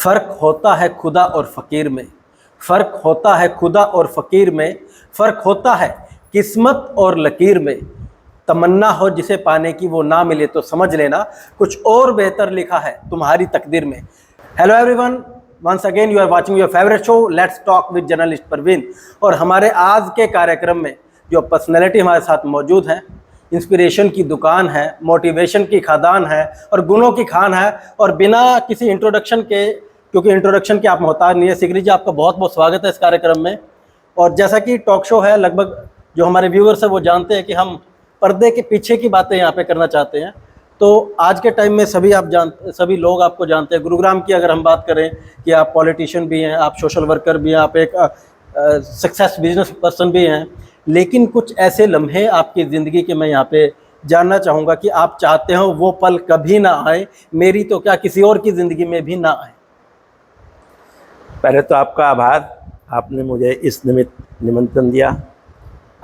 फ़र्क होता है खुदा और फ़कीर में, फ़र्क होता है खुदा और फ़कीर में, फ़र्क होता है किस्मत और लकीर में। तमन्ना हो जिसे पाने की वो ना मिले तो समझ लेना कुछ और बेहतर लिखा है तुम्हारी तकदीर में। Hello everyone, once again you are watching your favourite show let's talk with journalist Parveen. और हमारे आज के कार्यक्रम में जो पर्सनैलिटी हमारे साथ मौजूद हैं, इंस्पिरेशन की दुकान है, मोटिवेशन की खदान है और गुणों की खान है। और बिना किसी इंट्रोडक्शन के, क्योंकि इंट्रोडक्शन के आप मोहताज नहीं है, सिकरी जी आपका बहुत बहुत स्वागत है इस कार्यक्रम में। और जैसा कि टॉक शो है, लगभग जो हमारे व्यूअर्स हैं वो जानते हैं कि हम पर्दे के पीछे की बातें यहाँ पे करना चाहते हैं। तो आज के टाइम में सभी लोग आपको जानते हैं। गुरुग्राम की अगर हम बात करें कि आप पॉलिटिशियन भी हैं, आप सोशल वर्कर भी हैं, आप एक सक्सेस बिजनेस पर्सन भी हैं, लेकिन कुछ ऐसे लम्हे आपकी ज़िंदगी के मैं यहाँ पे जानना चाहूँगा कि आप चाहते हो वो पल कभी ना आए, मेरी तो क्या किसी और की ज़िंदगी में भी ना आए। पहले तो आपका आभार, आपने मुझे इस निमित्त निमंत्रण दिया।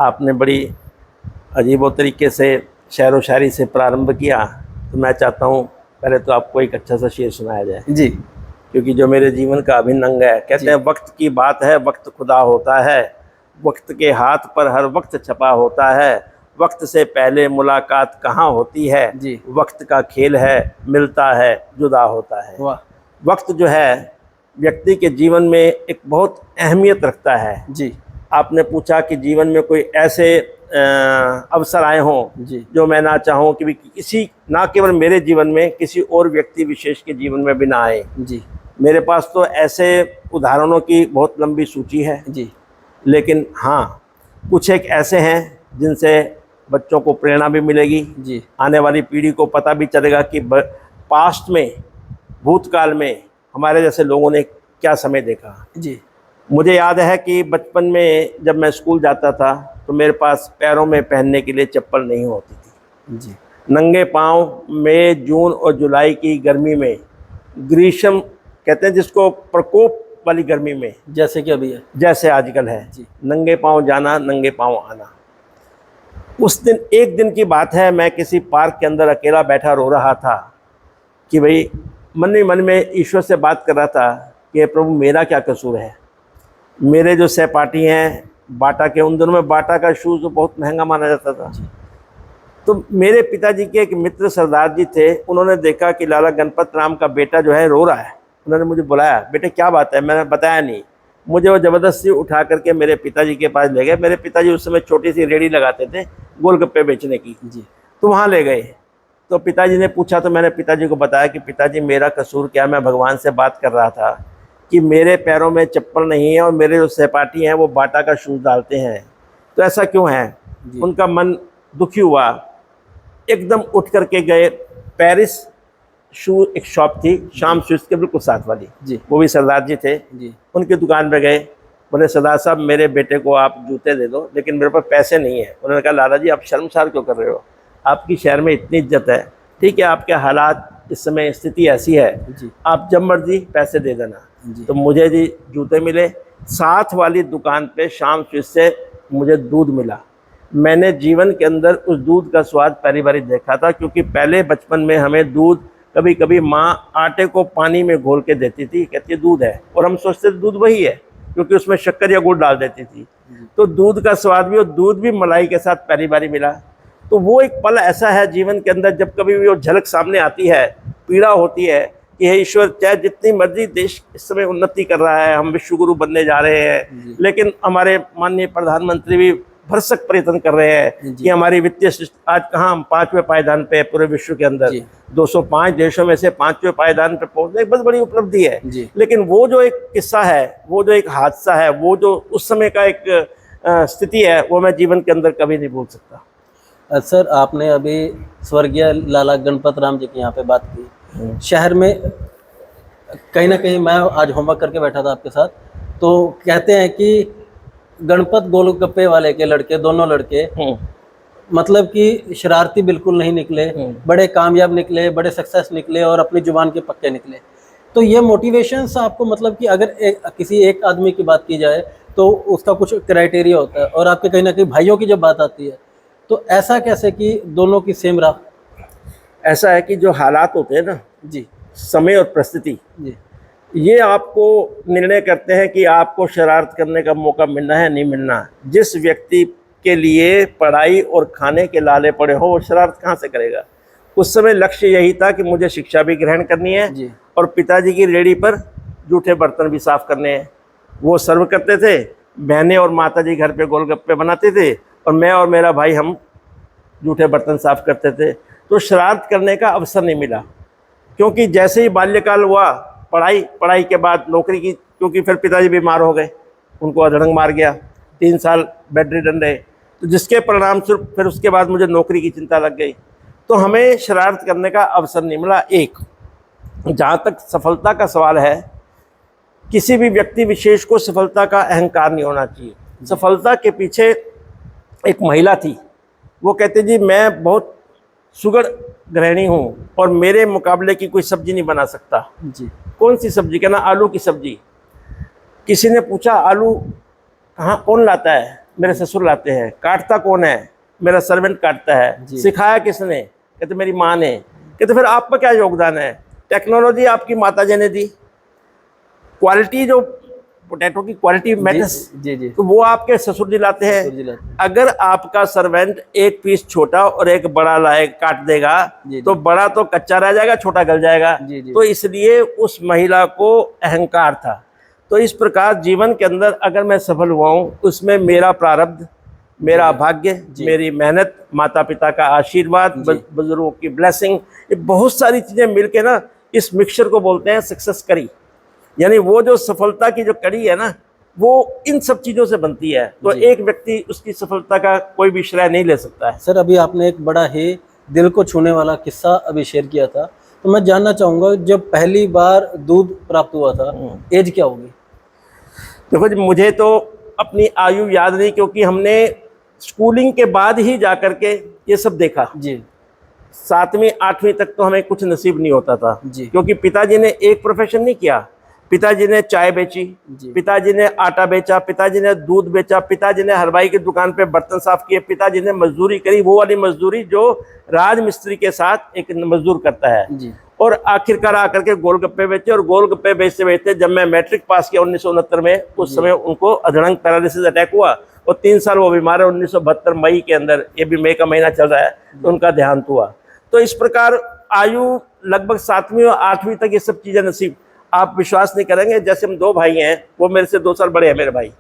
आपने बड़ी अजीबो तरीके से शेर व शायरी से प्रारंभ किया, तो मैं चाहता हूँ पहले तो आपको एक अच्छा सा शेर सुनाया जाए जी, क्योंकि जो मेरे जीवन का अभिन्न अंग है। कहते हैं वक्त की बात है, वक्त खुदा होता है, वक्त के हाथ पर हर वक्त छपा होता है, वक्त से पहले मुलाकात कहाँ होती है, जी, वक्त का खेल है, मिलता है जुदा होता है। वाह, वक्त जो है व्यक्ति के जीवन में एक बहुत अहमियत रखता है। जी, आपने पूछा कि जीवन में कोई ऐसे अवसर आए हों जी, जो मैं ना चाहूँ कि भी किसी, ना केवल मेरे जीवन में, किसी और व्यक्ति विशेष के जीवन में भी ना आए। जी, मेरे पास तो ऐसे उदाहरणों की बहुत लंबी सूची है, जी, लेकिन हाँ, कुछ एक ऐसे हैं जिनसे बच्चों को प्रेरणा भी मिलेगी, जी, आने वाली पीढ़ी को पता भी चलेगा कि पास्ट में, भूतकाल में हमारे जैसे लोगों ने क्या समय देखा। जी, मुझे याद है कि बचपन में जब मैं स्कूल जाता था तो मेरे पास पैरों में पहनने के लिए चप्पल नहीं होती थी। जी, नंगे पाँव मई, जून और जुलाई की गर्मी में, ग्रीष्म कहते हैं जिसको, प्रकोप वाली गर्मी में, जैसे कि अभी है। जैसे आजकल है, जी, नंगे पाँव जाना, नंगे पाँव आना। उस दिन, एक दिन की बात है, मैं किसी पार्क के अंदर अकेला बैठा रो रहा था कि भाई मन ही मन में ईश्वर से बात कर रहा था कि प्रभु मेरा क्या कसूर है। मेरे जो सहपाठी हैं बाटा के, उन दिनों में बाटा का शूज़ तो बहुत महंगा माना जाता था। तो मेरे पिताजी के एक मित्र सरदार जी थे, उन्होंने देखा कि लाला गणपत राम का बेटा जो है रो रहा है। उन्होंने मुझे बुलाया, बेटे क्या बात है। मैंने बताया नहीं। मुझे वो ज़बरदस्ती उठा करके मेरे पिताजी के पास ले गए। मेरे पिताजी उस समय छोटी सी रेहड़ी लगाते थे गोलगप्पे बेचने की, जी, तो वहाँ ले गए। तो पिताजी ने पूछा, तो मैंने पिताजी को बताया कि पिताजी मेरा कसूर क्या, मैं भगवान से बात कर रहा था कि मेरे पैरों में चप्पल नहीं है और मेरे जो सहपाठी हैं वो बाटा का शूज़ डालते हैं, तो ऐसा क्यों है। उनका मन दुखी हुआ, एकदम उठ करके गए। पेरिस शू एक शॉप थी, शाम शूज़ के बिल्कुल साथ वाली, जी, वो भी सरदार जी थे। जी, उनकी दुकान पे गए, बोले सरदार साहब मेरे बेटे को आप जूते दे दो, लेकिन मेरे पास पैसे नहीं है। उन्होंने कहा लाला जी आप शर्मसार क्यों कर रहे हो, आपकी शहर में इतनी इज्जत है, ठीक है आपके हालात इस समय स्थिति ऐसी है, जी, आप जब मर्जी पैसे दे देना। जी, तो मुझे जी जूते मिले, साथ वाली दुकान पे शाम स्वीट से मुझे दूध मिला। मैंने जीवन के अंदर उस दूध का स्वाद पहली बार देखा था, क्योंकि पहले बचपन में हमें दूध कभी कभी माँ आटे को पानी में घोल के देती थी, कहती है दूध है, और हम सोचते थे दूध वही है क्योंकि उसमें शक्कर या गुड़ डाल देती थी। तो दूध का स्वाद भी, और दूध भी मलाई के साथ पहली बार मिला। तो वो एक पल ऐसा है जीवन के अंदर, जब कभी भी वो झलक सामने आती है, पीड़ा होती है कि हे ईश्वर, चाहे जितनी मर्जी देश इस समय उन्नति कर रहा है, हम विश्व गुरु बनने जा रहे हैं, लेकिन हमारे माननीय प्रधानमंत्री भी भरसक प्रयत्न कर रहे हैं कि हमारी वित्तीय आज कहाँ हम 5वें पायदान पे पूरे विश्व के अंदर, 205 देशों में से 5वें पायदान पे पहुंचना एक बहुत बड़ी उपलब्धि है। लेकिन वो जो एक किस्सा है, वो जो एक हादसा है, वो जो उस समय का एक स्थिति है, वो मैं जीवन के अंदर कभी नहीं भूल सकता। सर आपने अभी स्वर्गीय लाला गणपत राम जी की यहाँ पे बात की। शहर में कहीं ना कहीं, मैं आज होमवर्क करके बैठा था आपके साथ, तो कहते हैं कि गणपत गोलगप्पे वाले के लड़के, दोनों लड़के मतलब कि शरारती बिल्कुल नहीं निकले, बड़े कामयाब निकले, बड़े सक्सेस निकले और अपनी जुबान के पक्के निकले। तो ये मोटिवेशंस आपको, मतलब कि अगर किसी एक आदमी की बात की जाए तो उसका कुछ क्राइटेरिया होता है, और आपके कहीं ना कहीं भाइयों की जब बात आती है तो ऐसा कैसे कि दोनों की सेम राह। ऐसा है कि जो हालात होते हैं ना जी, समय और परिस्थिति, जी, ये आपको निर्णय करते हैं कि आपको शरारत करने का मौका मिलना है नहीं मिलना। जिस व्यक्ति के लिए पढ़ाई और खाने के लाले पड़े हो वो शरारत कहाँ से करेगा। उस समय लक्ष्य यही था कि मुझे शिक्षा भी ग्रहण करनी है जी और पिताजी की रेडी पर जूठे बर्तन भी साफ करने हैं। वो सर्व करते थे, बहनें और माताजी घर पे गोलगप्पे बनाते थे और मैं और मेरा भाई हम जूठे बर्तन साफ करते थे। तो शरारत करने का अवसर नहीं मिला, क्योंकि जैसे ही बाल्यकाल हुआ पढ़ाई के बाद नौकरी की, क्योंकि फिर पिताजी बीमार हो गए, उनको अधड़ंग मार गया, 3 साल बेड रिडन रहे, तो जिसके परिणाम स्वरूप फिर उसके बाद मुझे नौकरी की चिंता लग गई। तो हमें शरारत करने का अवसर नहीं मिला। एक, जहाँ तक सफलता का सवाल है, किसी भी व्यक्ति विशेष को सफलता का अहंकार नहीं होना चाहिए। सफलता के पीछे एक महिला थी, वो कहते जी मैं बहुत सुगढ़ गृहिणी हूँ और मेरे मुकाबले की कोई सब्जी नहीं बना सकता। जी कौन सी सब्जी? कहना आलू की सब्जी। किसी ने पूछा आलू कहाँ कौन लाता है? मेरे ससुर लाते हैं। काटता कौन है? मेरा सर्वेंट काटता है। जी। सिखाया किसने? कहते मेरी माँ ने। कहते फिर आपका क्या योगदान है? टेक्नोलॉजी आपकी माता जी ने दी, क्वालिटी जो पोटैटो की क्वालिटी मैटर्स, जी जी तो वो आपके ससुर जी लाते हैं। ससुर जी लाते हैं। अगर आपका सर्वेंट एक पीस छोटा और एक बड़ा लाए काट देगा जी, तो बड़ा तो कच्चा रह जाएगा, छोटा गल जाएगा। जी, जी। तो इसलिए उस महिला को अहंकार था। तो इस प्रकार जीवन के अंदर अगर मैं सफल हुआ हूँ, उसमें मेरा प्रारब्ध, मेरा भाग्य, मेरी मेहनत, माता पिता का आशीर्वाद, बुजुर्गों की ब्लेसिंग, ये बहुत सारी चीज़ें मिलके ना इस मिक्सचर को बोलते हैं सक्सेस करी। यानी वो जो सफलता की जो कड़ी है ना, वो इन सब चीज़ों से बनती है। तो एक व्यक्ति उसकी सफलता का कोई भी श्रेय नहीं ले सकता है। सर, अभी आपने एक बड़ा ही दिल को छूने वाला किस्सा अभी शेयर किया था, तो मैं जानना चाहूँगा जब पहली बार दूध प्राप्त हुआ था, एज क्या होगी? देखो जी, मुझे तो अपनी आयु याद नहीं, क्योंकि हमने स्कूलिंग के बाद ही जा कर के ये सब देखा। जी 7वीं 8वीं तक तो हमें कुछ नसीब नहीं होता था, जी। क्योंकि पिताजी ने एक प्रोफेशन नहीं किया। पिताजी ने चाय बेची, पिताजी ने आटा बेचा, पिताजी ने दूध बेचा, पिताजी ने हलवाई की दुकान पे बर्तन साफ किए, पिताजी ने मजदूरी करी, वो वाली मजदूरी जो राजमिस्त्री के साथ एक मजदूर करता है। जी और आखिरकार आकर के गोलगप्पे बेचे, और गोलगप्पे बेचते बेचते जब मैं मैट्रिक पास किया 1969 में, उस समय उनको अधड़ंग पैरालिसिस अटैक हुआ और 3 साल वो बीमार है। 1972 मई के अंदर, ये भी मई का महीना चल रहा है, तो उनका देहांत हुआ। तो इस प्रकार आयु लगभग 7वीं और 8वीं तक ये सब चीज़ें नसीब। आप विश्वास नहीं करेंगे, जैसे हम 2 भाई हैं, वो मेरे से 2 साल बड़े हैं मेरे भाई,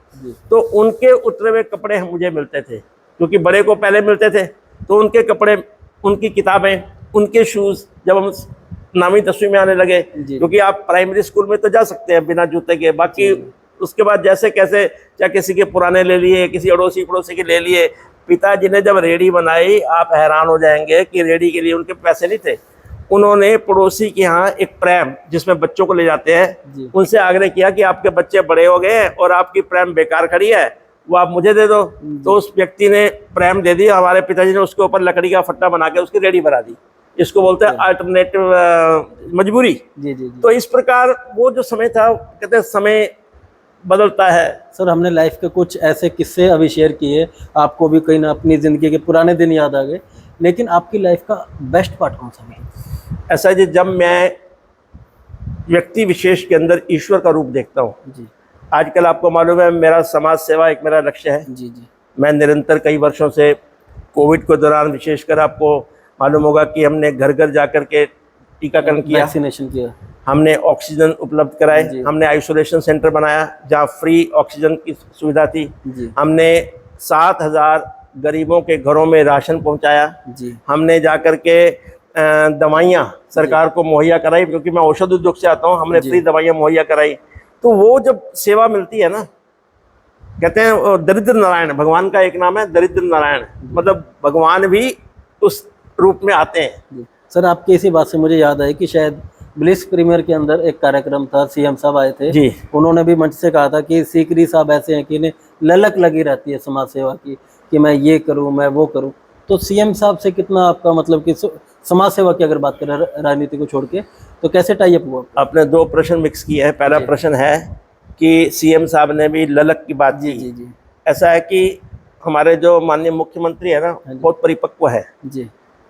तो उनके उतरे हुए कपड़े मुझे मिलते थे, क्योंकि बड़े को पहले मिलते थे। तो उनके कपड़े, उनकी किताबें, उनके शूज़, जब हम 9वीं 10वीं में आने लगे, क्योंकि आप प्राइमरी स्कूल में तो जा सकते हैं बिना जूते के, बाकी उसके बाद जैसे कैसे, चाहे किसी के पुराने ले लिए, किसी अड़ोसी पड़ोसी के ले लिए। पिताजी ने जब रेडी बनाई, आप हैरान हो जाएंगे कि रेडी के लिए उनके पैसे नहीं थे। उन्होंने पड़ोसी के यहाँ एक प्रैम, जिसमें बच्चों को ले जाते हैं, उनसे आग्रह किया कि आपके बच्चे बड़े हो गए हैं और आपकी प्रैम बेकार खड़ी है, वो आप मुझे दे दो। तो उस व्यक्ति ने प्रैम दे दी। हमारे पिताजी ने उसके ऊपर लकड़ी का फट्टा बना के उसकी रेडी बना दी। इसको बोलते हैं अल्टरनेटिव मजबूरी। जी जी। तो इस प्रकार वो जो समय था, कहते हैं समय बदलता है। सर, हमने लाइफ के कुछ ऐसे किस्से अभी शेयर किए, आपको भी कहीं ना अपनी ज़िंदगी के पुराने दिन याद आ गए, लेकिन आपकी लाइफ का बेस्ट पार्ट कौन सा है? ऐसा जी, जब मैं व्यक्ति विशेष के अंदर ईश्वर का रूप देखता हूँ। जी आजकल आपको मालूम है, मेरा समाज सेवा एक मेरा लक्ष्य है। जी जी मैं निरंतर कई वर्षों से, कोविड के दौरान विशेषकर आपको मालूम होगा कि हमने घर घर जाकर के टीकाकरण किया, वैक्सीनेशन किया, हमने ऑक्सीजन उपलब्ध कराए, हमने आइसोलेशन सेंटर बनाया जहाँ फ्री ऑक्सीजन की सुविधा थी, हमने 7,000 गरीबों के घरों में राशन पहुँचाया, हमने जाकर के दवाइयाँ सरकार को मुहैया कराई, क्योंकि मैं औषध उद्योग से आता हूँ, हमने फ्री दवाइयाँ मुहैया कराई। तो वो जब सेवा मिलती है ना, कहते हैं दरिद्र नारायण, भगवान का एक नाम है दरिद्र नारायण, मतलब भगवान भी उस रूप में आते हैं। सर, आपकी इसी बात से मुझे याद है कि शायद ब्लिस प्रीमियर के अंदर एक कार्यक्रम था, सीएम साहब आए थे जी। उन्होंने भी मंच से कहा था कि सीकरी साहब ऐसे हैं कि इन्हें ललक लगी रहती है समाज सेवा की, कि मैं ये करूं, मैं वो करूं। तो सीएम साहब से कितना आपका मतलब कि समाज सेवा की अगर बात करें राजनीति को छोड़ के, तो कैसे टाई अप हुआ? आपने 2 प्रश्न मिक्स किए हैं। पहला प्रश्न है कि सीएम साहब ने भी ललक की बात की। जी जी। ऐसा है कि हमारे जो माननीय मुख्यमंत्री है ना, बहुत परिपक्व है जी।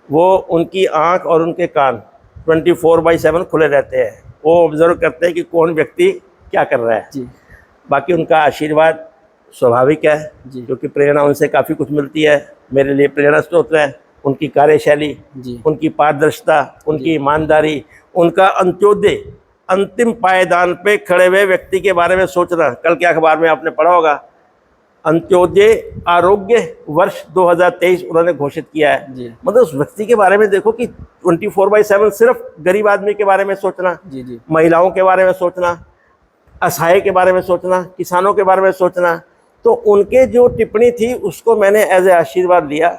वो, उनकी आंख और उनके कान 24/7 खुले रहते हैं। वो ऑब्जर्व करते हैं कि कौन व्यक्ति क्या कर रहा है। जी बाकी उनका आशीर्वाद स्वाभाविक है, जी क्योंकि प्रेरणा उनसे काफ़ी कुछ मिलती है। मेरे लिए प्रेरणा स्रोत है उनकी कार्यशैली, जी उनकी पारदर्शिता, उनकी ईमानदारी, उनका अंत्योदय, अंतिम पायदान पे खड़े हुए व्यक्ति के बारे में सोचना। कल के अखबार में आपने पढ़ा होगा, अंत्योदय आरोग्य वर्ष 2023 उन्होंने घोषित किया है। जी मतलब उस व्यक्ति के बारे में देखो कि 24/7 सिर्फ गरीब आदमी के बारे में सोचना, जी जी महिलाओं के बारे में सोचना, असहाय के बारे में सोचना, किसानों के बारे में सोचना। तो उनके जो टिप्पणी थी उसको मैंने एज ए आशीर्वाद लिया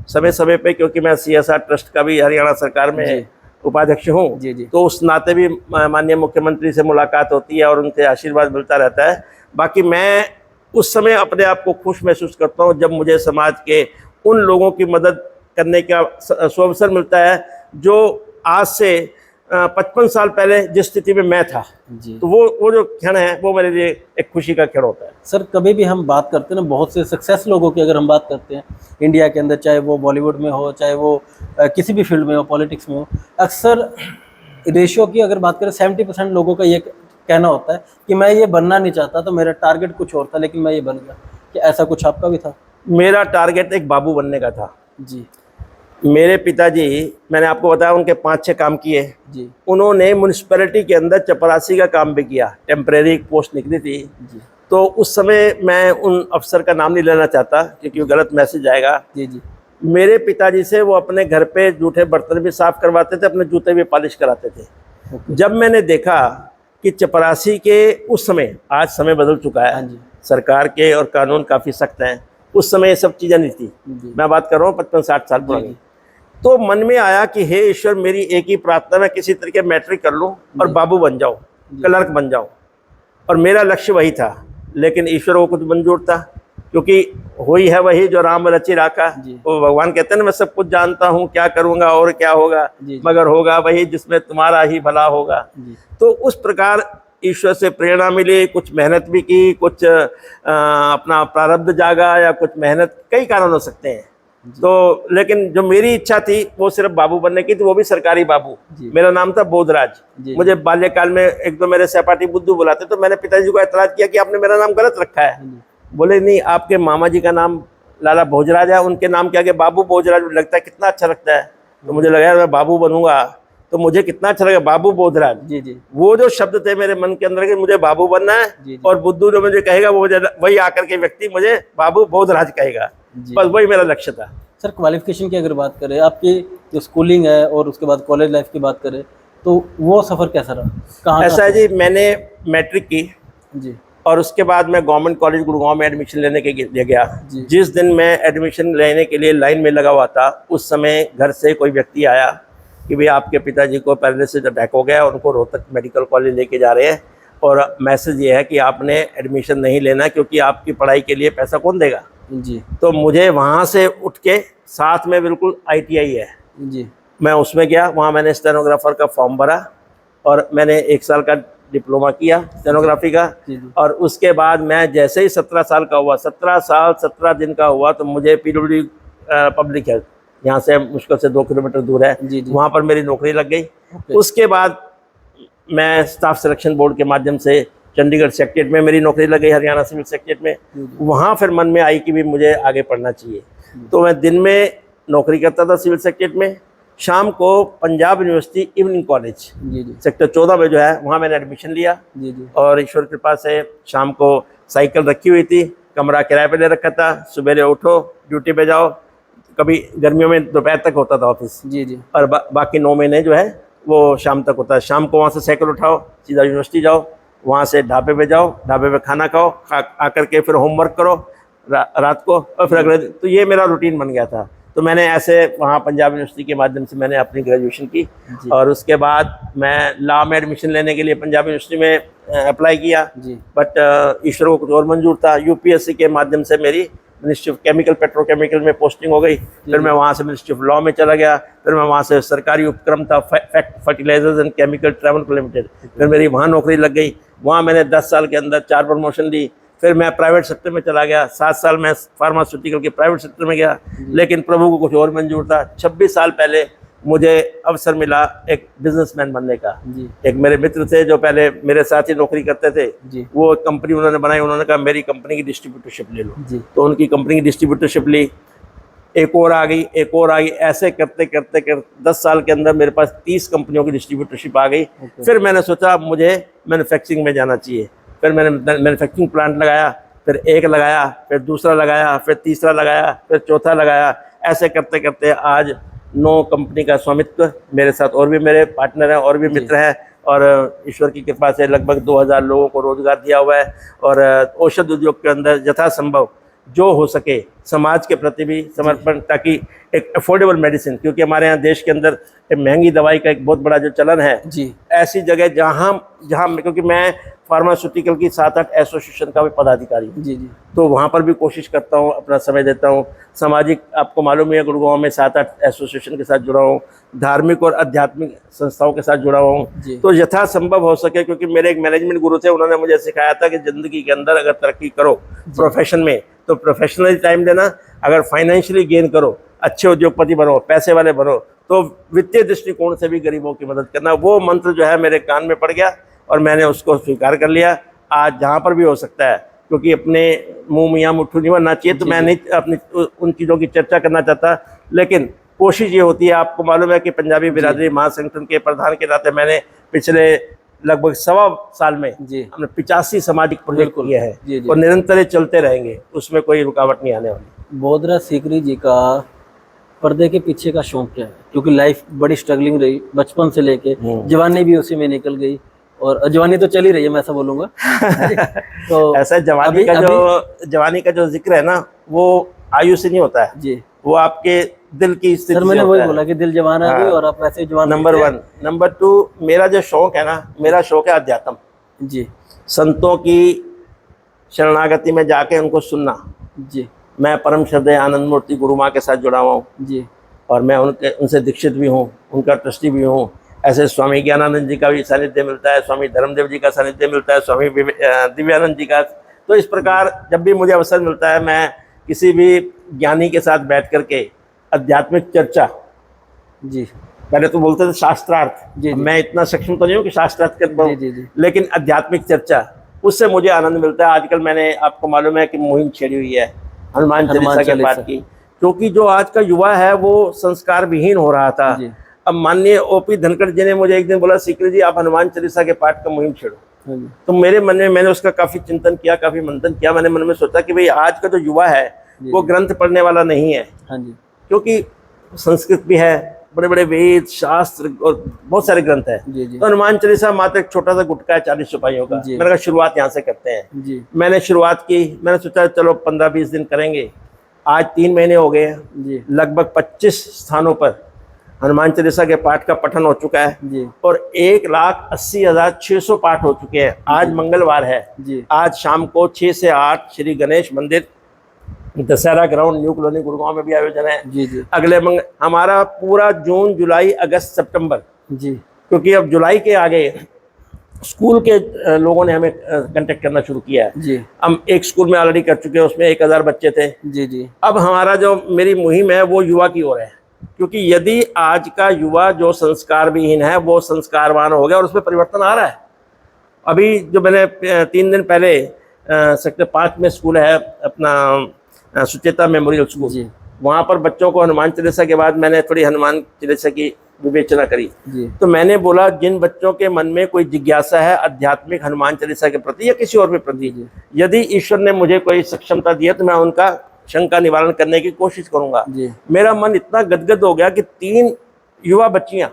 समय समय पे, क्योंकि मैं CSR ट्रस्ट का भी हरियाणा सरकार में जी उपाध्यक्ष हूँ। जी जी तो उस नाते भी माननीय मुख्यमंत्री से मुलाकात होती है और उनसे आशीर्वाद मिलता रहता है। बाकी मैं उस समय अपने आप को खुश महसूस करता हूँ जब मुझे समाज के उन लोगों की मदद करने का सुअवसर मिलता है जो आज से 55 साल पहले जिस स्थिति में मैं था। जी। तो वो जो क्षण है वो मेरे लिए एक खुशी का क्षण होता है। सर कभी भी हम बात करते हैं ना, बहुत से सक्सेस लोगों की अगर हम बात करते हैं इंडिया के अंदर, चाहे वो बॉलीवुड में हो, चाहे वो किसी भी फील्ड में हो, पॉलिटिक्स में हो, अक्सर रेशियो की अगर बात करें 70% लोगों का ये कहना होता है कि मैं ये बनना नहीं चाहता, तो मेरा टारगेट कुछ और था लेकिन मैं ये बन गया। क्या ऐसा कुछ आपका भी था? मेरा टारगेट एक बाबू बनने का था। जी मेरे पिताजी, मैंने आपको बताया, उनके 5-6 काम किए। जी उन्होंने म्यूनिसिपैलिटी के अंदर चपरासी का काम भी किया, टेम्परेरी पोस्ट निकली थी। जी तो उस समय मैं उन अफसर का नाम नहीं लेना चाहता क्योंकि वो गलत मैसेज आएगा। जी जी मेरे पिताजी से वो अपने घर पे जूठे बर्तन भी साफ करवाते थे, अपने जूते भी पॉलिश कराते थे। ओके। जब मैंने देखा कि चपरासी के उस समय, आज समय बदल चुका हाँ है, जी सरकार के और कानून काफ़ी सख्त हैं, उस समय ये सब चीज़ें नहीं थी। जी मैं बात कर रहा हूँ 55-60 साल पुरानी। तो मन में आया कि हे ईश्वर, मेरी एक ही प्रार्थना, मैं किसी तरीके मैट्रिक कर लूँ और बाबू बन जाऊँ, क्लर्क बन जाऊँ। और मेरा लक्ष्य वही था, लेकिन ईश्वर को कुछ मंजूर था, क्योंकि हुई है वही जो राम रचि राखा। जी। वो भगवान कहते हैं ना, मैं सब कुछ जानता हूँ, क्या करूँगा और क्या होगा, जी। मगर होगा वही जिसमें तुम्हारा ही भला होगा। जी तो उस प्रकार ईश्वर से प्रेरणा मिली, कुछ मेहनत भी की, कुछ अपना प्रारब्ध जागा, या कुछ मेहनत, कई कारण हो सकते हैं। तो लेकिन जो मेरी इच्छा थी वो सिर्फ बाबू बनने की थी, वो भी सरकारी बाबू। जी। मेरा नाम था बोधराज। जी। मुझे बाल्यकाल में एक दो मेरे सहपाठी बुद्धू बुलाते, तो मैंने पिताजी को एतराज किया कि आपने मेरा नाम गलत रखा है। बोले नहीं, आपके मामा जी का नाम लाला भोजराज है, उनके नाम के आगे बाबू भोजराज लगता है, कितना अच्छा लगता है। तो मुझे लगा यार मैं बाबू बनूंगा तो मुझे कितना अच्छा लगेगा, बाबू बोधराज। जी जी वो जो शब्द थे मेरे मन के अंदर कि मुझे बाबू बनना है, जी। और बुद्धू जो मुझे कहेगा वो मुझे, वही आकर के व्यक्ति मुझे बाबू बोधराज कहेगा। जी। बस वही मेरा लक्ष्य था। सर क्वालिफिकेशन की अगर बात करें, आपकी जो स्कूलिंग है और उसके बाद कॉलेज लाइफ की बात करें, तो वो सफ़र कैसा रहा? कहाँ ऐसा है जी, मैंने मैट्रिक की जी और उसके बाद मैं गवर्नमेंट कॉलेज गुड़गांव में एडमिशन लेने के लिए गया। जी। जिस दिन मैं एडमिशन लेने के लिए लाइन में लगा हुआ था, उस समय घर से कोई व्यक्ति आया कि भाई आपके पिताजी को पैरालिसिस अटैक हो गया, उनको रोहतक मेडिकल कॉलेज लेके जा रहे हैं, और मैसेज ये है कि आपने एडमिशन नहीं लेना क्योंकि आपकी पढ़ाई के लिए पैसा कौन देगा। जी तो मुझे वहाँ से उठ के, साथ में बिल्कुल ITI है, जी मैं उसमें गया। वहाँ मैंने स्टेनोग्राफर का फॉर्म भरा और मैंने 1 साल का डिप्लोमा किया स्टेनोग्राफी का। जी। और उसके बाद मैं जैसे ही 17 साल का हुआ, 17 साल 17 दिन का हुआ, तो मुझे PWD पब्लिक हेल्थ, यहाँ से मुश्किल से 2 किलोमीटर दूर है, जी। वहाँ पर मेरी नौकरी लग गई। ओके। उसके बाद मैं स्टाफ सिलेक्शन बोर्ड के माध्यम से चंडीगढ़ सेक्रेटरीट में मेरी नौकरी लग गई, हरियाणा सिविल सेक्रेटरीट में। वहाँ फिर मन में आई कि भी मुझे आगे पढ़ना चाहिए। तो मैं दिन में नौकरी करता था सिविल सेक्रेटरीट में, शाम को पंजाब यूनिवर्सिटी इवनिंग कॉलेज जी जी सेक्टर 14 में जो है, वहाँ मैंने एडमिशन लिया। जी जी और ईश्वर की कृपा से शाम को साइकिल रखी हुई थी, कमरा किराए पे ले रखा था, सुबह उठो ड्यूटी पे जाओ। कभी गर्मियों में दोपहर तक होता था ऑफिस, जी जी और बाकी 9 महीने जो है वो शाम तक होता है। शाम को वहाँ से साइकिल उठाओ, सीधा यूनिवर्सिटी जाओ, वहाँ से ढाबे पे जाओ, ढाबे पे खाना खाओ, आकर के फिर होमवर्क करो रात को, और फिर अगले दिन। तो ये मेरा रूटीन बन गया था। तो मैंने ऐसे वहाँ पंजाब यूनिवर्सिटी के माध्यम से मैंने अपनी ग्रेजुएशन की। और उसके बाद मैं लॉ में एडमिशन लेने के लिए पंजाब यूनिवर्सिटी में अप्लाई किया, जी बट ईश्वर को कुछ और मंजूर था। UPSC के माध्यम से मेरी मिनिस्ट्री ऑफ केमिकल पेट्रोकेमिकल में पोस्टिंग हो गई। फिर मैं वहाँ से मिनिस्ट्री ऑफ लॉ में चला गया। फिर मैं वहाँ से सरकारी उपक्रम था fertilisers and chemical travel limited, फिर मेरी वहाँ नौकरी लग गई। वहाँ मैंने 10 साल के अंदर 4 प्रमोशन ली। फिर मैं प्राइवेट सेक्टर में चला गया, 7 साल मैं फार्मास्यूटिकल के प्राइवेट सेक्टर में गया, लेकिन प्रभु को कुछ और मंजूर था। 26 साल पहले मुझे अवसर मिला एक बिजनेसमैन बनने का। जी एक मेरे मित्र थे जो पहले मेरे साथ ही नौकरी करते थे, जी वो कंपनी उन्होंने बनाई, उन्होंने कहा मेरी कंपनी की डिस्ट्रीब्यूटरशिप ले लो। जी तो उनकी कंपनी की डिस्ट्रीब्यूटरशिप ली, एक और आ गई, एक और आ गई, ऐसे करते करते 10 साल के अंदर मेरे पास 30 कंपनियों की डिस्ट्रीब्यूटरशिप आ गई। फिर मैंने सोचा मुझे मैन्युफैक्चरिंग में जाना चाहिए। फिर मैंने मैन्युफैक्चरिंग प्लांट लगाया, फिर एक लगाया, फिर दूसरा लगाया, फिर तीसरा लगाया, फिर चौथा लगाया। ऐसे करते करते आज 9 कंपनी का स्वामित्व मेरे साथ, और भी मेरे पार्टनर हैं और भी मित्र हैं, और ईश्वर की कृपा से लगभग 2000 लोगों को रोजगार दिया हुआ है। और औषध उद्योग के अंदर यथासंभव जो हो सके समाज के प्रति भी समर्पण, ताकि एक अफोर्डेबल मेडिसिन, क्योंकि हमारे यहाँ देश के अंदर एक महंगी दवाई का एक बहुत बड़ा जो चलन है, जी ऐसी जगह जहाँ क्योंकि मैं फार्मास्यूटिकल की 7-8 एसोसिएशन का भी पदाधिकारी हूँ, जी जी तो वहाँ पर भी कोशिश करता हूँ, अपना समय देता हूँ। सामाजिक, आपको मालूम है गुड़गांव में 7-8 एसोसिएशन के साथ जुड़ा हूँ, धार्मिक और आध्यात्मिक संस्थाओं के साथ जुड़ा हुआ जी। हूँ। तो यथासंभव हो सके, क्योंकि मेरे एक मैनेजमेंट गुरु थे, उन्होंने मुझे सिखाया था कि ज़िंदगी के अंदर अगर तरक्की करो प्रोफेशन में, तो प्रोफेशनली टाइम देना, अगर फाइनेंशियली गेन करो, अच्छे उद्योगपति बनो, पैसे वाले बनो, तो वित्तीय दृष्टिकोण से भी गरीबों की मदद करना। वो मंत्र जो है मेरे कान में पड़ गया और मैंने उसको स्वीकार कर लिया। आज जहाँ पर भी हो सकता है, क्योंकि अपने मुंह मियाँ मुट्ठू नहीं बनना चाहिए, तो मैं नहीं अपनी उन चीज़ों की चर्चा करना चाहता, लेकिन कोशिश ये होती है। आपको मालूम है कि पंजाबी बिरादरी महासंगठन के प्रधान के नाते मैंने पिछले लगभग 1.25 साल में हमने 85 सामाजिक प्रोजेक्ट किए हैं, और निरंतर चलते रहेंगे, उसमें कोई रुकावट नहीं आने वाली। बोधराज सीकरी जी का पर्दे के पीछे का शौक क्या है? क्योंकि लाइफ बड़ी स्ट्रगलिंग रही बचपन से लेके, जवानी भी उसी में निकल गई, और जवानी तो चल ही रही है, मैं ऐसा बोलूंगा। तो ऐसा जवानी का जो जिक्र है ना, वो आयु से नहीं होता है जी, वो आपके दिल की स्थिति। सर मैंने वही बोला कि दिल जवान है अभी, और आप वैसे जवान। नंबर 1। नंबर 2, मेरा जो शौक है ना, मेरा शौक है अध्यात्म जी, संतों की शरणागति में जाके उनको सुनना जी। मैं परम श्रद्धेय आनंद मूर्ति गुरु माँ के साथ जुड़ा हुआ हूँ जी, और मैं उनसे दीक्षित भी हूँ, उनका ट्रस्टी भी हूँ। ऐसे स्वामी ज्ञानानंद जी का भी सानिध्य मिलता है, स्वामी धर्मदेव जी का सानिध्य मिलता है, स्वामी दिव्यानंद जी का। तो इस प्रकार जब भी मुझे अवसर मिलता है, मैं किसी भी ज्ञानी के साथ बैठ करके आध्यात्मिक चर्चा, जी, पहले तो बोलते थे शास्त्रार्थ, मैं इतना सक्षम तो नहीं हूँ कि शास्त्रार्थ कर पाऊँ, लेकिन आध्यात्मिक चर्चा, उससे मुझे आनंद मिलता है। आजकल मैंने, आपको मालूम है कि मुहिम छेड़ी हुई है हनुमान चालीसा के पाठ की, क्योंकि जो आज का युवा है वो संस्कार विहीन हो रहा था। अब माननीय ओपी धनखड़ जी ने मुझे एक दिन बोला, सीकरी जी आप हनुमान चालीसा के पाठ का मुहिम छेड़ो। तो मेरे मन में, मैंने उसका काफी चिंतन किया, काफी मंथन किया। मैंने मन में सोचा कि भाई आज का जो युवा है वो ग्रंथ पढ़ने वाला नहीं है, क्योंकि संस्कृत भी है, बड़े बड़े वेद शास्त्र और बहुत सारे ग्रंथ है। तो हनुमान चालीसा मात्र एक छोटा सा गुटका है 40 सिपाहियों का। मैंने कहा शुरुआत यहाँ से करते हैं। मैंने शुरुआत की, मैंने सोचा चलो 15-20 दिन करेंगे। आज 3 महीने हो गए हैं, लगभग 25 स्थानों पर हनुमान चालीसा के पाठ का पठन हो चुका है और 1,80,600 पाठ हो चुके हैं। आज मंगलवार है, आज शाम को 6 से 8 श्री गणेश मंदिर Dussehra ground new colony Gurgaon में भी आयोजन है। अगले हमारा पूरा जून जुलाई अगस्त सितंबर, क्योंकि अब जुलाई के आगे स्कूल के लोगों ने हमें कांटेक्ट करना शुरू किया है। हम एक स्कूल में ऑलरेडी कर चुके हैं, उसमें 1000 बच्चे थे। अब हमारा जो मेरी मुहिम है वो युवा की ओर है, क्योंकि यदि आज का युवा जो संस्कार विहीन है वो संस्कारवान हो गया और उसमें परिवर्तन आ रहा है। अभी जो मैंने 3 दिन पहले सेक्टर 5 में स्कूल है अपना सुचेता मेमोरियल स्कूल, वहाँ पर बच्चों को हनुमान चालीसा के बाद मैंने थोड़ी हनुमान चालीसा की विवेचना करी। तो मैंने बोला जिन बच्चों के मन में कोई जिज्ञासा है आध्यात्मिक हनुमान चालीसा के प्रति या किसी और भी प्रति, यदि ईश्वर ने मुझे कोई सक्षमता दी है तो मैं उनका शंका निवारण करने की कोशिश करूंगा। मेरा मन इतना गदगद हो गया कि 3 युवा बच्चियां,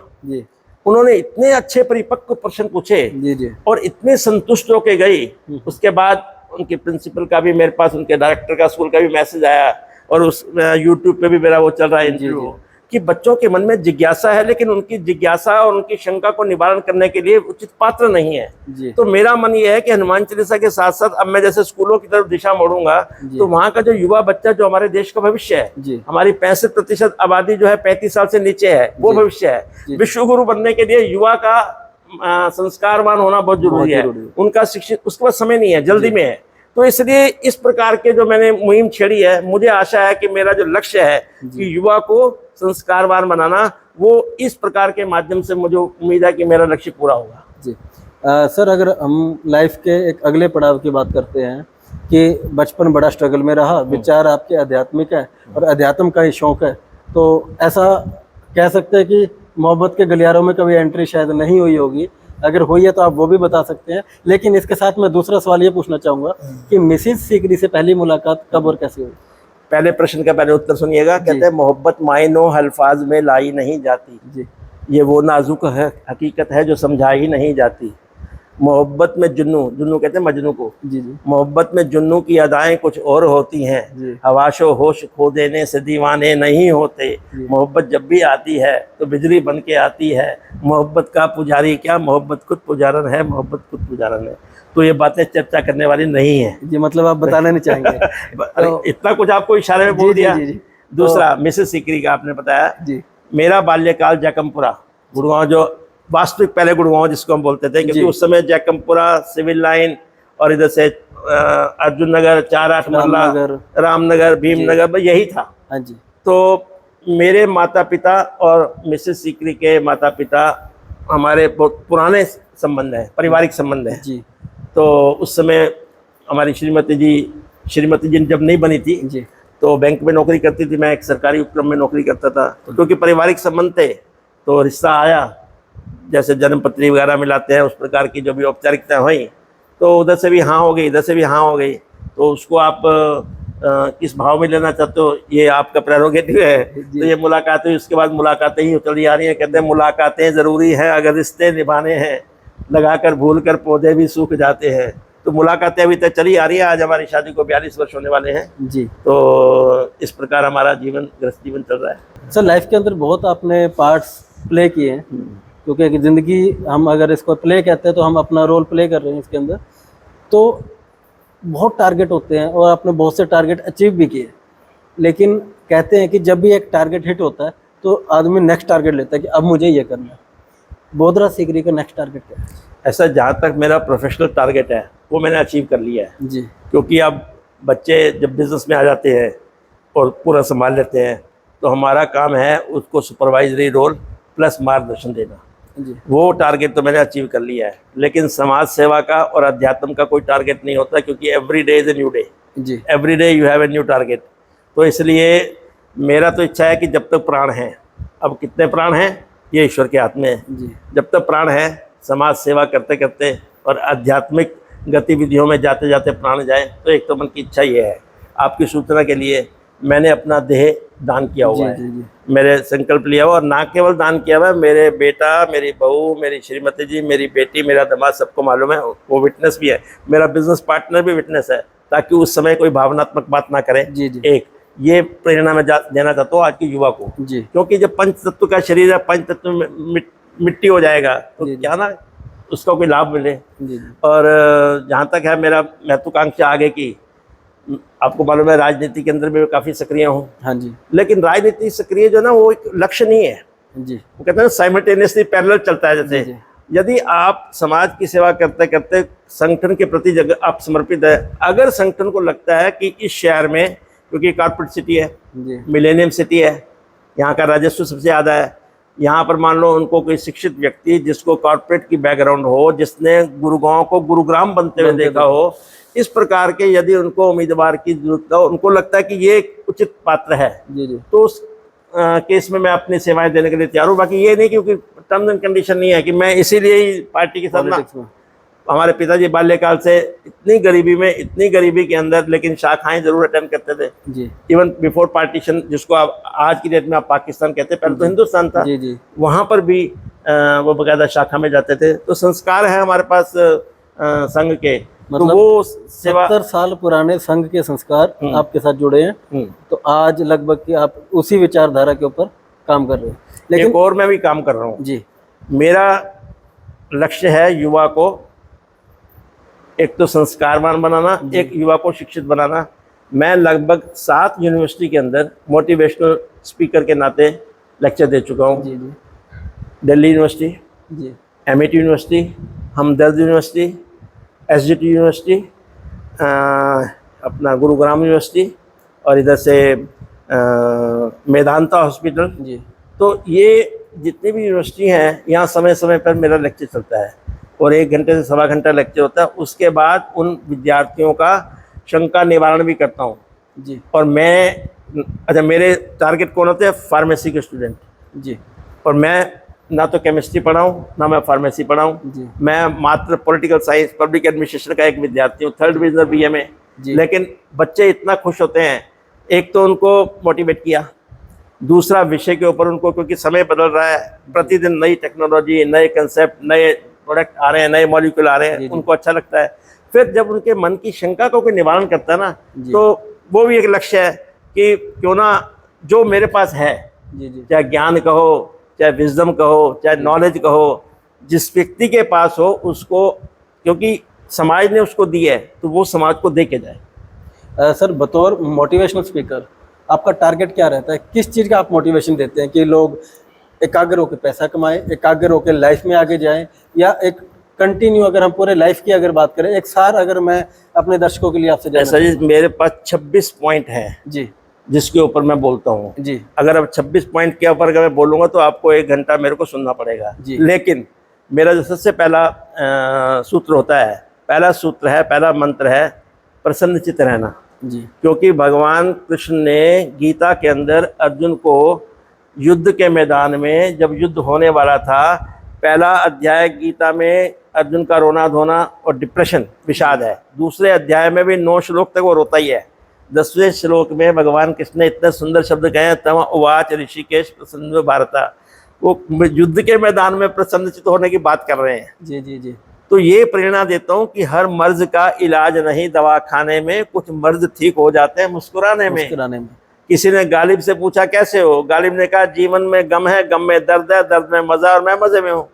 उन्होंने इतने अच्छे परिपक्व प्रश्न पूछे और इतने संतुष्ट होके गई। उसके बाद उनके प्रिंसिपल का भी मेरे पास, उनके डायरेक्टर का स्कूल का भी मैसेज आया और उस यूट्यूब पे भी मेरा वो चल रहा है इंटरव्यू, कि बच्चों के मन में जिज्ञासा है लेकिन उनकी जिज्ञासा और उनकी शंका को निवारण करने के लिए उचित पात्र नहीं है। तो मेरा मन ये है कि हनुमान चालीसा के साथ साथ अब मैं जैसे स्कूलों की तरफ दिशा मोड़ूंगा तो वहाँ का जो युवा बच्चा, जो हमारे देश का भविष्य है, हमारी 65% आबादी जो है 35 साल से नीचे है, वो भविष्य है। विश्व गुरु बनने के लिए युवा का संस्कारवान होना बहुत जरूरी है, उनका शिक्षित, उसके पास समय नहीं है, जल्दी में है। तो इसलिए इस प्रकार के जो मैंने मुहिम छेड़ी है, मुझे आशा है कि मेरा जो लक्ष्य है कि युवा को संस्कारवान बनाना, वो इस प्रकार के माध्यम से मुझे उम्मीद है कि मेरा लक्ष्य पूरा होगा। जी सर, अगर हम लाइफ के एक अगले पड़ाव की बात करते हैं कि बचपन बड़ा स्ट्रगल में रहा, विचार आपके आध्यात्मिक है और अध्यात्म का ही शौक है, तो ऐसा कह सकते हैं कि मोहब्बत के गलियारों में कभी एंट्री शायद नहीं हुई होगी, अगर हुई है तो आप वो भी बता सकते हैं। लेकिन इसके साथ मैं दूसरा सवाल ये पूछना चाहूँगा कि मिसिस सीकरी से पहली मुलाकात कब और कैसे हुई? पहले प्रश्न का पहले उत्तर सुनिएगा। कहते हैं मोहब्बत मायनो अल्फाज में लाई नहीं जाती, जी ये वो नाजुक है हकीकत है जो समझाई नहीं जाती। मोहब्बत में जुन्नू, जुन्नू कहते हैं मजनू को, जी जी मोहब्बत में जुन्नू की अदाएं कुछ और होती हैं, जी हवाशो होश खो देने से दीवाने नहीं होते। मोहब्बत जब भी आती है तो बिजली बन के आती है, मोहब्बत का पुजारी क्या, मोहब्बत खुद पुजारन है, मोहब्बत खुद पुजारन है। तो ये बातें चर्चा करने वाली नहीं है जी, मतलब आप बताना नहीं चाहेंगे? तो इतना कुछ आपको इशारे में बोल जी, दिया। जी, जी। दूसरा मिसेस सीकरी का आपने बताया। जी मेरा बाल्यकाल जैकमपुरा गुड़गांव, जो वास्तविक पहले गुड़गांव जिसको हम बोलते थे, क्योंकि जी। उस समय जैकमपुरा सिविल लाइन और इधर से अर्जुन नगर, 4-8 मोहल्ला, रामनगर, रामनगर, भीमनगर, बस यही था। हाँ जी तो मेरे माता पिता और मिसेस सीकरी के माता पिता हमारे बहुत पुराने संबंध हैं, पारिवारिक संबंध हैं। जी तो उस समय हमारी श्रीमती जी जब नहीं बनी थी जी तो बैंक में नौकरी करती थी, मैं एक सरकारी उपक्रम में नौकरी करता था। तो क्योंकि पारिवारिक संबंध थे तो रिश्ता आया, जैसे जन्मपत्री वगैरह मिलाते हैं उस प्रकार की जो भी औपचारिकता हुई, तो उधर से भी हाँ हो गई, इधर से भी हाँ हो गई। तो उसको आप किस भाव में लेना चाहते हो ये आपका प्रेरोगेटिव है। तो ये मुलाकातें हुई, उसके बाद मुलाकातें ही चली आ रही हैं। कहते हैं मुलाकातें ज़रूरी हैं अगर रिश्ते निभाने हैं, लगाकर भूल कर पौधे भी सूख जाते हैं। तो मुलाकातें अभी तक चली आ रही है। आज हमारी शादी को 42 वर्ष होने वाले हैं। जी तो इस प्रकार हमारा गृहस्थ जीवन चल रहा है। सर, लाइफ के अंदर बहुत आपने पार्ट्स प्ले किए हैं, क्योंकि ज़िंदगी हम अगर इसको प्ले कहते हैं तो हम अपना रोल प्ले कर रहे हैं इसके अंदर। तो बहुत टारगेट होते हैं और आपने बहुत से टारगेट अचीव भी किए, लेकिन कहते हैं कि जब भी एक टारगेट हिट होता है तो आदमी नेक्स्ट टारगेट लेता है कि अब मुझे ये करना है। बोधरा सीकरी का नेक्स्ट टारगेट क्या है? ऐसा जहाँ तक मेरा प्रोफेशनल टारगेट है वो मैंने अचीव कर लिया है। जी क्योंकि अब बच्चे जब बिज़नेस में आ जाते हैं और पूरा संभाल लेते हैं तो हमारा काम है उसको सुपरवाइजरी रोल प्लस मार्गदर्शन देना। जी वो टारगेट तो मैंने अचीव कर लिया है। लेकिन समाज सेवा का और अध्यात्म का कोई टारगेट नहीं होता, क्योंकि every day is a new day, जी every day you have a new target. तो इसलिए मेरा तो इच्छा है कि जब तक प्राण हैं, अब कितने प्राण हैं ये ईश्वर के हाथ में है, जी जब तक प्राण है समाज सेवा करते करते और आध्यात्मिक गतिविधियों में जाते जाते प्राण जाए। तो एक तो मन की इच्छा ये है। आपकी सूचना के लिए मैंने अपना देह दान किया हुआ है, जी जी मेरे संकल्प लिया हुआ, और ना केवल दान किया हुआ है, मेरे बेटा, मेरी बहू, मेरी श्रीमती जी, मेरी बेटी, मेरा दामाद, सबको मालूम है, वो विटनेस भी है, मेरा बिजनेस पार्टनर भी विटनेस है, ताकि उस समय कोई भावनात्मक बात ना करे। जी जी एक ये प्रेरणा मैं देना चाहता हूँ आज के युवा को, जी क्योंकि जब पंच तत्व का शरीर है, पंच तत्व में मिट्टी हो जाएगा तो जी, जी। क्या ना उसका कोई लाभ मिले। जी जी और जहाँ तक है मेरा महत्वाकांक्षा आगे की, आपको मालूम है राजनीति के अंदर भी मैं काफ़ी सक्रिय हूँ। हाँ जी लेकिन राजनीति सक्रिय जो ना वो एक लक्ष्य नहीं है, जी वो कहते हैं साइमल्टेनियसली पैरेलल चलता है। जैसे जी, जी। यदि आप समाज की सेवा करते करते संगठन के प्रति जगह आप समर्पित है, अगर संगठन को लगता है कि इस शहर में, क्योंकि कॉर्पोरेट सिटी है, जी मिलेनियम सिटी है, यहाँ का राजस्व सबसे ज़्यादा है, यहाँ पर मान लो उनको कोई शिक्षित व्यक्ति जिसको कॉर्पोरेट की बैकग्राउंड हो, जिसने गुरुगांव को गुरुग्राम बनते हुए देखा हो, इस प्रकार के यदि उनको उम्मीदवार की जरूरत हो, उनको लगता है कि ये एक उचित पात्र है, जी जी तो उस केस में मैं अपनी सेवाएं देने के लिए तैयार हूँ। बाकी ये नहीं क्योंकि टर्म्स एंड कंडीशन नहीं है कि मैं इसीलिए ही पार्टी के साथ ना। पॉलिटिक्स में हमारे पिताजी बाल्यकाल से इतनी गरीबी के अंदर, लेकिन शाखाएं जरूर अटेंड करते थे। जी इवन बिफोर पार्टीशन, जिसको आप आज की डेट में आप पाकिस्तान कहते हैं, पहले तो हिंदुस्तान था, जी जी वहाँ पर भी वो बकायदा शाखा में जाते थे। तो संस्कार है हमारे पास संघ के, तो मतलब वो सेवा 70 साल पुराने संघ के संस्कार आपके साथ जुड़े हैं। तो आज लगभग कि आप उसी विचारधारा के ऊपर काम कर रहे हैं। लेकिन एक और मैं भी काम कर रहा हूँ। जी मेरा लक्ष्य है युवा को एक तो संस्कारवान बनाना, एक युवा को शिक्षित बनाना। मैं लगभग 7 यूनिवर्सिटी के अंदर मोटिवेशनल स्पीकर के नाते लेक्चर दे चुका हूँ। जी जी दिल्ली यूनिवर्सिटी, जी MIT यूनिवर्सिटी, हमदर्द यूनिवर्सिटी, SGT यूनिवर्सिटी, अपना गुरुग्राम यूनिवर्सिटी, और इधर से मेदांता हॉस्पिटल। जी तो ये जितनी भी यूनिवर्सिटी हैं यहाँ समय समय पर मेरा लेक्चर चलता है और 1 घंटे से सवा घंटा लेक्चर होता है। उसके बाद उन विद्यार्थियों का शंका निवारण भी करता हूँ। जी और मैं, अच्छा, मेरे टारगेट कौन होते हैं? फार्मेसी के स्टूडेंट। जी और मैं ना तो केमिस्ट्री पढ़ाऊँ ना मैं फार्मेसी पढ़ाऊँ, जी मैं मात्र पॉलिटिकल साइंस पब्लिक एडमिनिस्ट्रेशन का एक विद्यार्थी हूँ, 3rd डिवीजन BA में। जी। लेकिन बच्चे इतना खुश होते हैं, एक तो उनको मोटिवेट किया, दूसरा विषय के ऊपर उनको, क्योंकि समय बदल रहा है, प्रतिदिन नई टेक्नोलॉजी, नए कंसेप्ट, नए प्रोडक्ट आ रहे हैं, नए मॉलिक्यूल आ रहे हैं, उनको अच्छा लगता है। फिर जब उनके मन की शंका को कोई निवारण करता है ना, तो वो भी एक लक्ष्य है कि क्यों ना जो मेरे पास है, जी जी चाहे ज्ञान कहो, चाहे विजडम कहो, चाहे नॉलेज कहो, जिस व्यक्ति के पास हो उसको, क्योंकि समाज ने उसको दी है तो वो समाज को दे के जाए। सर, बतौर मोटिवेशनल स्पीकर आपका टारगेट क्या रहता है? किस चीज़ का आप मोटिवेशन देते हैं कि लोग एकाग्र होकर पैसा कमाएं, एकाग्र होकर लाइफ में आगे जाएं, या एक कंटिन्यू, अगर हम पूरे लाइफ की अगर बात करें, एक सार अगर मैं अपने दर्शकों के लिए आपसे जानना ऐसा जी, मेरे पास 26 पॉइंट हैं जी जिसके ऊपर मैं बोलता हूँ जी अगर अब 26 पॉइंट के ऊपर अगर मैं बोलूँगा तो आपको 1 घंटा मेरे को सुनना पड़ेगा जी। लेकिन मेरा जो सबसे पहला सूत्र होता है, पहला सूत्र है, पहला मंत्र है, प्रसन्नचित्त रहना। जी क्योंकि भगवान कृष्ण ने गीता के अंदर अर्जुन को युद्ध के मैदान में, जब युद्ध होने वाला था, पहला अध्याय गीता में अर्जुन का रोना धोना और डिप्रेशन, विषाद है। दूसरे अध्याय में भी 9 श्लोक तक वो रोता ही है। 10वें श्लोक में भगवान कृष्ण ने इतने सुंदर शब्द कहे हैं, तम उवाच ऋषिकेश प्रसन्न भारता। वो युद्ध के मैदान में प्रसन्नचित्त होने की बात कर रहे हैं। जी जी जी तो ये प्रेरणा देता हूँ कि हर मर्ज का इलाज नहीं दवा खाने में, कुछ मर्ज ठीक हो जाते हैं मुस्कुराने में। किसी ने गालिब से पूछा कैसे हो, गालिब ने कहा जीवन में गम है, गम में दर्द है, दर्द में मजा, और मैं मजे में हूँ।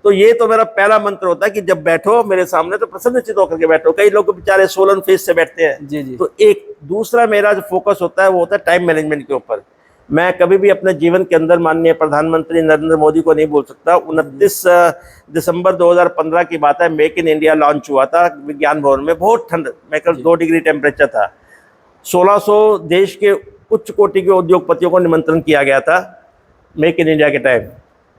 तो ये तो मेरा पहला मंत्र होता है कि जब बैठो मेरे सामने तो प्रसन्नचित्त होकर के बैठो। कई लोग बेचारे सोलन फेस से बैठते हैं। जी जी। तो एक दूसरा मेरा जो फोकस होता है वो होता है टाइम मैनेजमेंट के ऊपर। मैं कभी भी अपने जीवन के अंदर माननीय प्रधानमंत्री नरेंद्र मोदी को नहीं बोल सकता। 29 दिसंबर 2015 की बात है, मेक इन इंडिया लॉन्च हुआ था विज्ञान भवन में। बहुत ठंड, मैं कल 2 डिग्री टेम्परेचर था। 1600 देश के उच्च कोटि के उद्योगपतियों को निमंत्रण किया गया था मेक इन इंडिया के टाइम।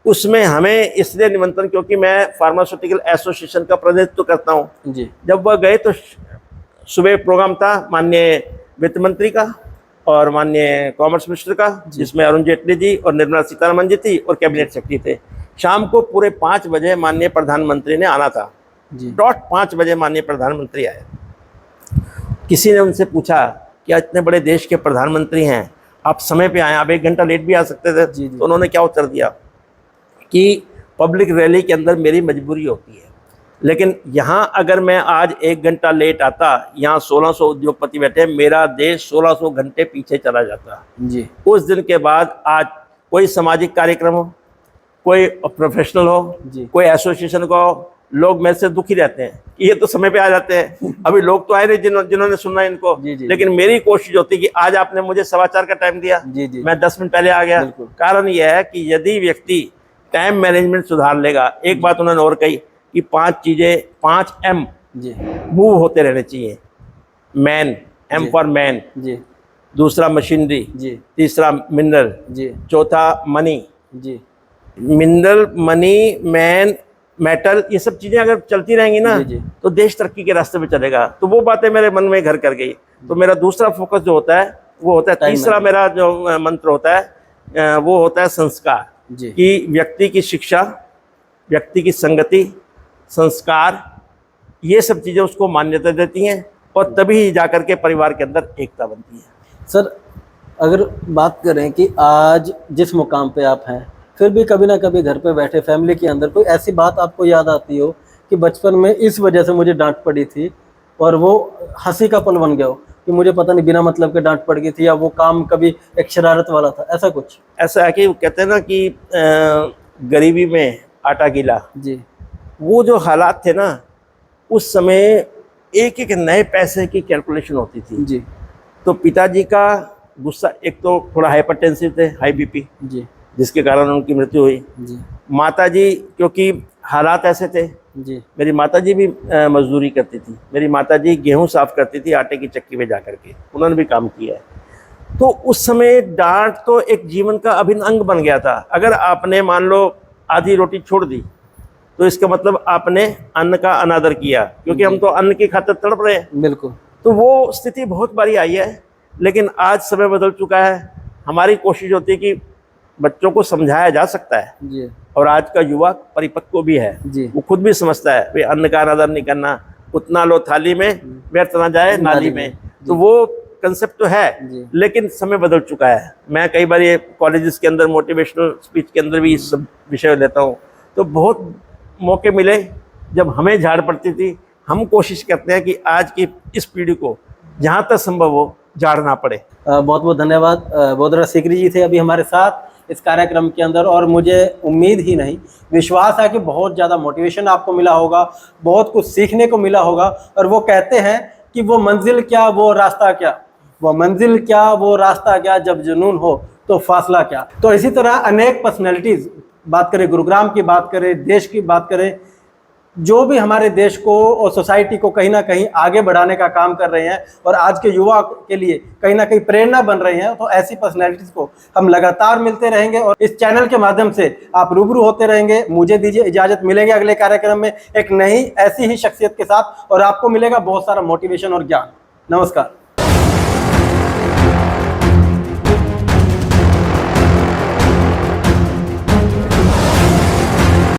उसमें हमें इसलिए निमंत्रण क्योंकि मैं फार्मास्यूटिकल एसोसिएशन का प्रतिनिधित्व करता हूँ जी। जब वह गए तो सुबह प्रोग्राम था माननीय वित्त मंत्री का और माननीय कॉमर्स मिनिस्टर का, जिसमें अरुण जेटली जी और निर्मला सीतारमण जी थी और कैबिनेट सेक्रेटरी थे। शाम को पूरे 5 बजे माननीय प्रधानमंत्री ने आना था जी। डॉट 5 बजे माननीय प्रधानमंत्री आए। किसी ने उनसे पूछा क्या इतने बड़े देश के प्रधानमंत्री हैं, आप समय पे आए, आप 1 घंटा लेट भी आ सकते थे जी। तो उन्होंने क्या उत्तर दिया कि पब्लिक रैली के अंदर मेरी मजबूरी होती है, लेकिन यहाँ अगर मैं आज 1 घंटा लेट आता, यहाँ 1600 उद्योगपति बैठे, मेरा देश 1600 घंटे पीछे चला जाता जी। उस दिन के बाद आज कोई सामाजिक कार्यक्रम हो, कोई प्रोफेशनल हो जी, कोई एसोसिएशन का हो, लोग मेरे से दुखी रहते हैं कि ये तो समय पे आ जाते हैं। अभी लोग तो आए नहीं जिन्होंने सुनना इनको जी, लेकिन मेरी कोशिश होती है कि आज आपने मुझे 4:15 का टाइम दिया जी, मैं 10 मिनट पहले आ गया। कारण यह है कि यदि व्यक्ति टाइम मैनेजमेंट सुधार लेगा, एक बात उन्होंने और कही कि 5 चीजें, 5 M मूव होते रहने चाहिए। मैन, M फॉर मैन, दूसरा मशीनरी, तीसरा मिनरल, चौथा money, mineral, money, man, metal, ये सब चीजें अगर चलती रहेंगी ना तो देश तरक्की के रास्ते पे चलेगा। तो वो बातें मेरे मन में घर कर गई। तो मेरा दूसरा फोकस जो होता है वो होता है, तीसरा मेरा जो मंत्र होता है वो होता है संस्कार, कि व्यक्ति की शिक्षा, व्यक्ति की संगति, संस्कार, ये सब चीजें उसको मान्यता देती हैं और तभी जाकर के परिवार के अंदर एकता बनती है। सर, अगर बात करें कि आज जिस मुकाम पे आप हैं, फिर भी कभी ना कभी घर पे बैठे फैमिली के अंदर कोई ऐसी बात आपको याद आती हो कि बचपन में इस वजह से मुझे डांट पड़ी थी और वो हंसी का पल बन गया हो कि मुझे पता नहीं बिना मतलब के डांट पड़ गई थी, या वो काम कभी एक शरारत वाला था, ऐसा कुछ? ऐसा है कि कहते हैं ना कि गरीबी में आटा गीला जी। वो जो हालात थे ना, उस समय एक एक नए पैसे की कैलकुलेशन होती थी जी। तो पिताजी का गुस्सा, एक तो थोड़ा हाइपरटेंसिव थे, हाई बीपी जी, जिसके कारण उनकी मृत्यु हुई जी। माताजी, क्योंकि हालात ऐसे थे जी, मेरी माताजी भी मजदूरी करती थी। मेरी माताजी गेहूं साफ करती थी आटे की चक्की में जाकर के, उन्होंने भी काम किया है। तो उस समय डांट तो एक जीवन का अभिन्न अंग बन गया था। अगर आपने मान लो आधी रोटी छोड़ दी तो इसका मतलब आपने अन्न का अनादर किया, क्योंकि हम तो अन्न की खातिर तड़प रहे हैं। बिल्कुल। तो वो स्थिति बहुत बारी आई है, लेकिन आज समय बदल चुका है। हमारी कोशिश होती है कि बच्चों को समझाया जा सकता है, जी और आज का युवा परिपक्व भी है, जी। वो खुद भी समझता है वे अन्न का अनादर नहीं करना, उतना लो थाली में व्यर्थ ना जाए नाली में। तो वो कंसेप्ट तो है, जी। लेकिन समय बदल चुका है। मैं कई बार ये कॉलेजेस के अंदर मोटिवेशनल स्पीच के अंदर भी इस सब विषय लेता हूँ, तो बहुत मौके मिले जब हमें झाड़ पड़ती थी। हम कोशिश करते हैं कि आज की इस पीढ़ी को जहाँ तक संभव हो झाड़ ना पड़े। बहुत बहुत धन्यवाद। बोधरा सीकरी जी थे अभी हमारे साथ इस कार्यक्रम के अंदर, और मुझे उम्मीद ही नहीं विश्वास है कि बहुत ज़्यादा मोटिवेशन आपको मिला होगा, बहुत कुछ सीखने को मिला होगा। और वो कहते हैं कि वो मंजिल क्या वो रास्ता क्या, वो मंजिल क्या वो रास्ता क्या, जब जुनून हो तो फासला क्या। तो इसी तरह अनेक पर्सनैलिटीज़, बात करें गुरुग्राम की, बात करें देश की, बात करें जो भी हमारे देश को और सोसाइटी को कहीं ना कहीं आगे बढ़ाने का काम कर रहे हैं और आज के युवा के लिए कहीं ना कहीं प्रेरणा बन रहे हैं, तो ऐसी पर्सनैलिटीज़ को हम लगातार मिलते रहेंगे और इस चैनल के माध्यम से आप रूबरू होते रहेंगे। मुझे दीजिए इजाज़त, मिलेंगे अगले कार्यक्रम में एक नई ऐसी ही शख्सियत के साथ, और आपको मिलेगा बहुत सारा मोटिवेशन और ज्ञान। नमस्कार।